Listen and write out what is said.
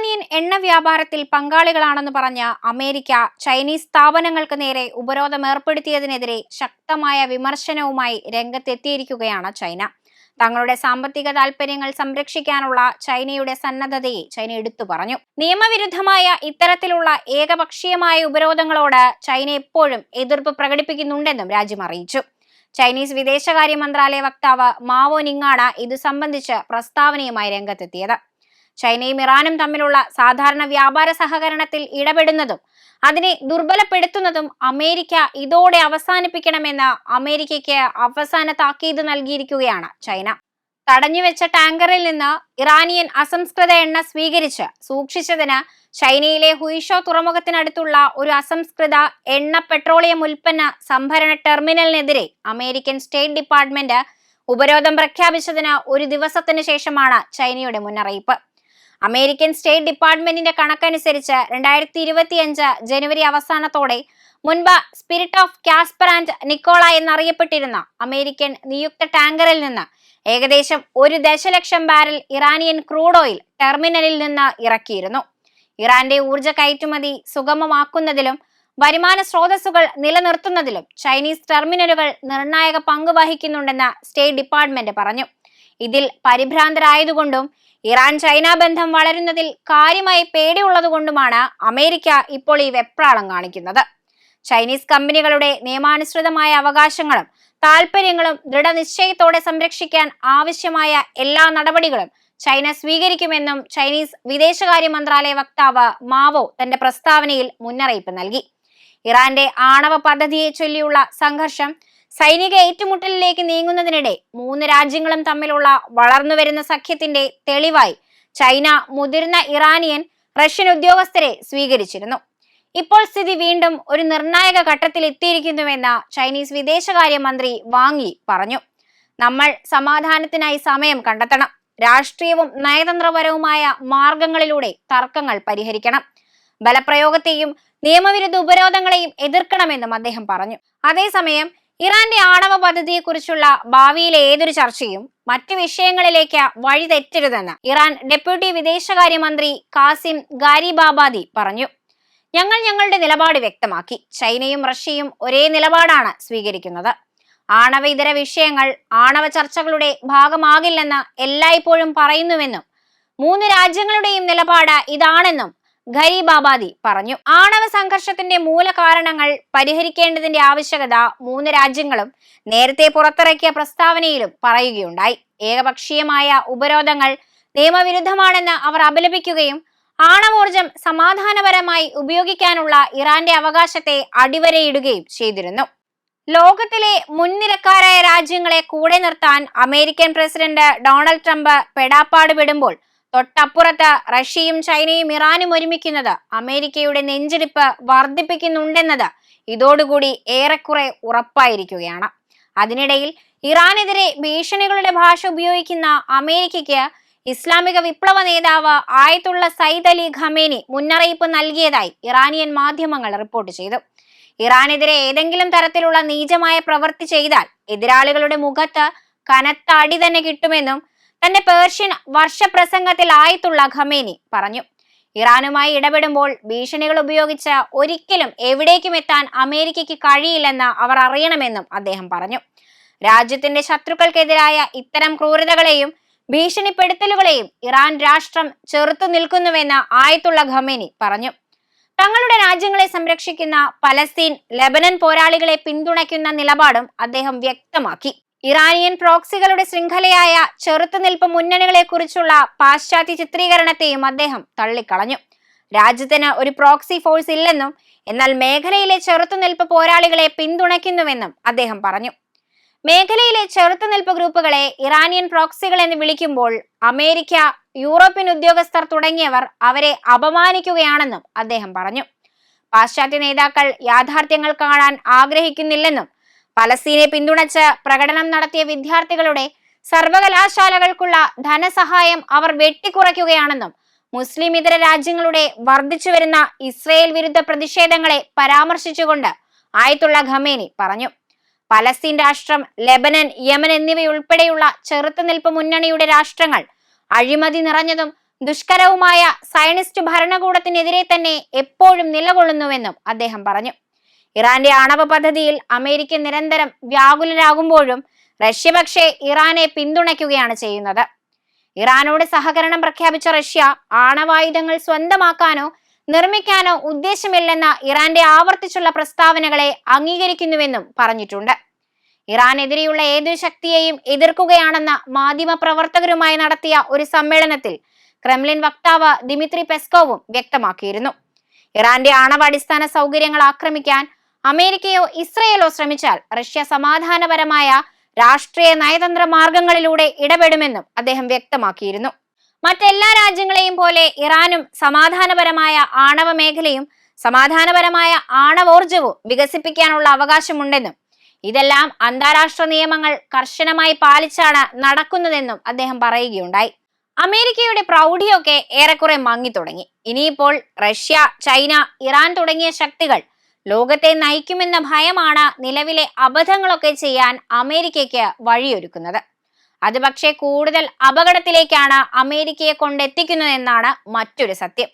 Iranian എണ്ണ വ്യാപാരത്തിൽ പങ്കാളികളാണെന്ന് പറഞ്ഞ അമേരിക്ക ചൈനീസ് സ്ഥാപനങ്ങൾക്ക് നേരെ ഉപരോധം ഏർപ്പെടുത്തിയതിനെതിരെ ശക്തമായ വിമർശനവുമായി രംഗത്തെത്തിയിരിക്കുകയാണ് ചൈന. തങ്ങളുടെ സാമ്പത്തിക താൽപര്യങ്ങൾ സംരക്ഷിക്കാനുള്ള ചൈനയുടെ സന്നദ്ധതയെ ചൈന എടുത്തു പറഞ്ഞു. നിയമവിരുദ്ധമായ ഇത്തരത്തിലുള്ള ഏകപക്ഷീയമായ ഉപരോധങ്ങളോട് ചൈന എപ്പോഴും എതിർപ്പ് പ്രകടിപ്പിക്കുന്നുണ്ടെന്നും രാജ്യം അറിയിച്ചു. ചൈനീസ് വിദേശകാര്യ മന്ത്രാലയ വക്താവ് മാവോ നിങ്ങാണ് ഇതു സംബന്ധിച്ച് പ്രസ്താവനയുമായി രംഗത്തെത്തിയത്. ചൈനയും ഇറാനും തമ്മിലുള്ള സാധാരണ വ്യാപാര സഹകരണത്തിൽ ഇടപെടുന്നതും അതിനെ ദുർബലപ്പെടുത്തുന്നതും അമേരിക്ക ഇതോടെ അവസാനിപ്പിക്കണമെന്ന് അമേരിക്കയ്ക്ക് അവസാന താക്കീത് നൽകിയിരിക്കുകയാണ് ചൈന. തടഞ്ഞുവെച്ച ടാങ്കറിൽ നിന്ന് ഇറാനിയൻ അസംസ്കൃത എണ്ണ സ്വീകരിച്ച് സൂക്ഷിച്ചതിന് ചൈനയിലെ ഹുയിഷോ തുറമുഖത്തിനടുത്തുള്ള ഒരു അസംസ്കൃത എണ്ണ പെട്രോളിയം ഉൽപ്പന്ന സംഭരണ ടെർമിനലിനെതിരെ അമേരിക്കൻ സ്റ്റേറ്റ് ഡിപ്പാർട്ട്മെന്റ് ഉപരോധം പ്രഖ്യാപിച്ചതിന് ഒരു ദിവസത്തിന് ശേഷമാണ് ചൈനയുടെ മുന്നറിയിപ്പ്. അമേരിക്കൻ സ്റ്റേറ്റ് ഡിപ്പാർട്ട്മെന്റിന്റെ കണക്കനുസരിച്ച് 2025 ജനുവരി അവസാനത്തോടെ മുൻപ് spirit of Casper and Nicola എന്നറിയപ്പെട്ടിരുന്ന അമേരിക്കൻ നിയുക്ത ടാങ്കറിൽ നിന്ന് ഏകദേശം 1 ദശലക്ഷം ബാരൽ ഇറാനിയൻ ക്രൂഡ് ഓയിൽ ടെർമിനലിൽ നിന്ന് ഇറക്കിയിരുന്നു. ഇറാന്റെ ഊർജ്ജ കയറ്റുമതി സുഗമമാക്കുന്നതിലും വരുമാന സ്രോതസ്സുകൾ നിലനിർത്തുന്നതിലും ചൈനീസ് ടെർമിനലുകൾ നിർണായക പങ്ക് വഹിക്കുന്നുണ്ടെന്ന് സ്റ്റേറ്റ് ഡിപ്പാർട്ട്മെന്റ് പറഞ്ഞു. ഇതിൽ പരിഭ്രാന്തരായതുകൊണ്ടും ഇറാൻ ചൈന ബന്ധം വളരുന്നതിൽ കാര്യമായി പേടിയുള്ളതുകൊണ്ടുമാണ് അമേരിക്ക ഇപ്പോൾ ഈ വെപ്രാളം കാണിക്കുന്നത്. ചൈനീസ് കമ്പനികളുടെ നിയമാനുസൃതമായ അവകാശങ്ങളും താൽപര്യങ്ങളും ദൃഢനിശ്ചയത്തോടെ സംരക്ഷിക്കാൻ ആവശ്യമായ എല്ലാ നടപടികളും ചൈന സ്വീകരിക്കുമെന്നും ചൈനീസ് വിദേശകാര്യ മന്ത്രാലയ വക്താവ് മാവോ തന്റെ പ്രസ്താവനയിൽ മുന്നറിയിപ്പ് നൽകി. ഇറാന്റെ ആണവ പദ്ധതിയെ ചൊല്ലിയുള്ള സംഘർഷം സൈനിക ഏറ്റുമുട്ടലിലേക്ക് നീങ്ങുന്നതിനിടെ 3 രാജ്യങ്ങളും തമ്മിലുള്ള വളർന്നുവരുന്ന സഖ്യത്തിന്റെ തെളിവായി ചൈന മുതിർന്ന ഇറാനിയൻ റഷ്യൻ ഉദ്യോഗസ്ഥരെ സ്വീകരിച്ചിരുന്നു. ഇപ്പോൾ സ്ഥിതി വീണ്ടും ഒരു നിർണായക ഘട്ടത്തിൽ എത്തിയിരിക്കുന്നുവെന്ന് ചൈനീസ് വിദേശകാര്യ മന്ത്രി വാങ് യി പറഞ്ഞു. നമ്മൾ സമാധാനത്തിനായി സമയം കണ്ടെത്തണം. രാഷ്ട്രീയവും നയതന്ത്രപരവുമായ മാർഗങ്ങളിലൂടെ തർക്കങ്ങൾ പരിഹരിക്കണം. ബലപ്രയോഗത്തെയും നിയമവിരുദ്ധ ഉപരോധങ്ങളെയും എതിർക്കണമെന്നും അദ്ദേഹം പറഞ്ഞു. അതേസമയം ഇറാന്റെ ആണവ പദ്ധതിയെക്കുറിച്ചുള്ള ഭാവിയിലെ ഏതൊരു ചർച്ചയും മറ്റു വിഷയങ്ങളിലേക്ക് വഴിതെറ്റരുതെന്ന് ഇറാൻ ഡെപ്യൂട്ടി വിദേശകാര്യമന്ത്രി കാസിം ഗാരിബാബാദി പറഞ്ഞു. ഞങ്ങൾ ഞങ്ങളുടെ നിലപാട് വ്യക്തമാക്കി. ചൈനയും റഷ്യയും ഒരേ നിലപാടാണ് സ്വീകരിക്കുന്നത്. ആണവ ഇതര വിഷയങ്ങൾ ആണവ ചർച്ചകളുടെ ഭാഗമാകില്ലെന്ന് എല്ലായ്പ്പോഴും പറയുന്നുവെന്നും 3 രാജ്യങ്ങളുടെയും നിലപാട് ഇതാണെന്നും ഗരീബാബാദി പറഞ്ഞു. ആണവ സംഘർഷത്തിന്റെ മൂലകാരണങ്ങൾ പരിഹരിക്കേണ്ടതിന്റെ ആവശ്യകത 3 രാജ്യങ്ങളും നേരത്തെ പുറത്തിറക്കിയ പ്രസ്താവനയിലും പറയുകയുണ്ടായി. ഏകപക്ഷീയമായ ഉപരോധങ്ങൾ നിയമവിരുദ്ധമാണെന്ന് അവർ അപലപിക്കുകയും ആണവോർജം സമാധാനപരമായി ഉപയോഗിക്കാനുള്ള ഇറാന്റെ അവകാശത്തെ അടിവരയിടുകയും ചെയ്തിരുന്നു. ലോകത്തിലെ മുൻനിരക്കാരായ രാജ്യങ്ങളെ കൂടെ നിർത്താൻ അമേരിക്കൻ പ്രസിഡന്റ് ഡൊണാൾഡ് ട്രംപ് പെടാപ്പാട് പെടുമ്പോൾ തൊട്ടപ്പുറത്ത് റഷ്യയും ചൈനയും ഇറാനും ഒരുമിക്കുന്നത് അമേരിക്കയുടെ നെഞ്ചിടിപ്പ് വർദ്ധിപ്പിക്കുന്നുണ്ടെന്നത് ഇതോടുകൂടി ഏറെക്കുറെ ഉറപ്പായിരിക്കുകയാണ്. അതിനിടയിൽ ഇറാനെതിരെ ഭീഷണികളുടെ ഭാഷ ഉപയോഗിക്കുന്ന അമേരിക്കയ്ക്ക് ഇസ്ലാമിക വിപ്ലവ നേതാവ് ആയത്തുള്ള സയ്യിദ് അലി ഖമേനി മുന്നറിയിപ്പ് നൽകിയതായി ഇറാനിയൻ മാധ്യമങ്ങൾ റിപ്പോർട്ട് ചെയ്തു. ഇറാനെതിരെ ഏതെങ്കിലും തരത്തിലുള്ള നീചമായ പ്രവൃത്തി ചെയ്താൽ എതിരാളികളുടെ മുഖത്ത് കനത്ത അടി തന്നെ കിട്ടുമെന്നും തന്റെ പേർഷ്യൻ വർഷപ്രസംഗത്തിൽ ആയത്തുള്ള ഖമേനി പറഞ്ഞു. ഇറാനുമായി ഇടപെടുമ്പോൾ ഭീഷണികൾ ഉപയോഗിച്ച് ഒരിക്കലും എവിടേക്കും എത്താൻ അമേരിക്കയ്ക്ക് കഴിയില്ലെന്ന് അവർ അറിയണമെന്നും അദ്ദേഹം പറഞ്ഞു. രാജ്യത്തിന്റെ ശത്രുക്കൾക്കെതിരായ ഇത്തരം ക്രൂരതകളെയും ഭീഷണിപ്പെടുത്തലുകളെയും ഇറാൻ രാഷ്ട്രം ചെറുത്തു നിൽക്കുന്നുവെന്ന് ആയത്തുള്ള ഖമേനി പറഞ്ഞു. തങ്ങളുടെ രാജ്യങ്ങളെ സംരക്ഷിക്കുന്ന പലസ്തീൻ, ലെബനൻ പോരാളികളെ പിന്തുണയ്ക്കുന്ന നിലപാടും അദ്ദേഹം വ്യക്തമാക്കി. ഇറാനിയൻ പ്രോക്സികളുടെ ശൃംഖലയായ ചെറുത്തുനിൽപ്പ് മുന്നണികളെ കുറിച്ചുള്ള പാശ്ചാത്യ ചിത്രീകരണത്തെയും അദ്ദേഹം തള്ളിക്കളഞ്ഞു. രാജ്യത്തിന് ഒരു പ്രോക്സി ഫോഴ്സ് ഇല്ലെന്നും എന്നാൽ മേഖലയിലെ ചെറുത്തുനിൽപ്പ് പോരാളികളെ പിന്തുണയ്ക്കുന്നുവെന്നും അദ്ദേഹം പറഞ്ഞു. മേഖലയിലെ ചെറുത്തുനിൽപ്പ് ഗ്രൂപ്പുകളെ ഇറാനിയൻ പ്രോക്സികൾ എന്ന് വിളിക്കുമ്പോൾ അമേരിക്ക, യൂറോപ്യൻ ഉദ്യോഗസ്ഥർ തുടങ്ങിയവർ അവരെ അപമാനിക്കുകയാണെന്നും അദ്ദേഹം പറഞ്ഞു. പാശ്ചാത്യ നേതാക്കൾ യാഥാർത്ഥ്യങ്ങൾ കാണാൻ ആഗ്രഹിക്കുന്നില്ലെന്നും പലസ്തീനെ പിന്തുണച്ച് പ്രകടനം നടത്തിയ വിദ്യാർത്ഥികളുടെ സർവകലാശാലകൾക്കുള്ള ധനസഹായം അവർ വെട്ടിക്കുറയ്ക്കുകയാണെന്നും മുസ്ലിം ഇതര രാജ്യങ്ങളുടെ വർദ്ധിച്ചുവരുന്ന ഇസ്രയേൽ വിരുദ്ധ പ്രതിഷേധങ്ങളെ പരാമർശിച്ചുകൊണ്ട് ആയത്തുള്ള ഖമേനി പറഞ്ഞു. പലസ്തീൻ രാഷ്ട്രം, ലെബനൻ, യമൻ എന്നിവയുൾപ്പെടെയുള്ള ചെറുത്തുനിൽപ്പ് മുന്നണിയുടെ രാഷ്ട്രങ്ങൾ അഴിമതി നിറഞ്ഞതും ദുഷ്കരവുമായ സയനിസ്റ്റ് ഭരണകൂടത്തിനെതിരെ തന്നെ എപ്പോഴും നിലകൊള്ളുന്നുവെന്നും അദ്ദേഹം പറഞ്ഞു. ഇറാന്റെ ആണവ പദ്ധതിയിൽ അമേരിക്ക നിരന്തരം വ്യാകുലരാകുമ്പോഴും റഷ്യ പക്ഷേ ഇറാനെ പിന്തുണയ്ക്കുകയാണ് ചെയ്യുന്നത്. ഇറാനോട് സഹകരണം പ്രഖ്യാപിച്ച റഷ്യ ആണവായുധങ്ങൾ സ്വന്തമാക്കാനോ നിർമ്മിക്കാനോ ഉദ്ദേശമില്ലെന്ന ഇറാന്റെ ആവർത്തിച്ചുള്ള പ്രസ്താവനകളെ അംഗീകരിക്കുന്നുവെന്നും പറഞ്ഞിട്ടുണ്ട്. ഇറാനെതിരെയുള്ള ഏതൊരു ശക്തിയെയും എതിർക്കുകയാണെന്ന മാധ്യമ പ്രവർത്തകരുമായി നടത്തിയ ഒരു സമ്മേളനത്തിൽ ക്രെംലിൻ വക്താവ് ദിമിത്രി പെസ്കോവും വ്യക്തമാക്കിയിരുന്നു. ഇറാന്റെ ആണവ അടിസ്ഥാന സൗകര്യങ്ങൾ ആക്രമിക്കാൻ അമേരിക്കയോ ഇസ്രയേലോ ശ്രമിച്ചാൽ റഷ്യ സമാധാനപരമായ രാഷ്ട്രീയ നയതന്ത്ര മാർഗങ്ങളിലൂടെ ഇടപെടുമെന്നും അദ്ദേഹം വ്യക്തമാക്കിയിരുന്നു. മറ്റെല്ലാ രാജ്യങ്ങളെയും പോലെ ഇറാനും സമാധാനപരമായ ആണവ മേഖലയും സമാധാനപരമായ ആണവോർജവും വികസിപ്പിക്കാനുള്ള അവകാശമുണ്ടെന്നും ഇതെല്ലാം അന്താരാഷ്ട്ര നിയമങ്ങൾ കർശനമായി പാലിച്ചാണ് നടക്കുന്നതെന്നും അദ്ദേഹം പറയുകയുണ്ടായി. അമേരിക്കയുടെ പ്രൗഢിയൊക്കെ ഏറെക്കുറെ മങ്ങി തുടങ്ങി. ഇനിയിപ്പോൾ റഷ്യ, ചൈന, ഇറാൻ തുടങ്ങിയ ശക്തികൾ ലോകത്തെ നയിക്കുമെന്ന ഭയമാണ് നിലവിലെ അബദ്ധങ്ങളൊക്കെ ചെയ്യാൻ അമേരിക്കയ്ക്ക് വഴിയൊരുക്കുന്നത്. അത് പക്ഷേ കൂടുതൽ അപകടത്തിലേക്കാണ് അമേരിക്കയെ കൊണ്ടെത്തിക്കുന്നതെന്നാണ് മറ്റൊരു സത്യം.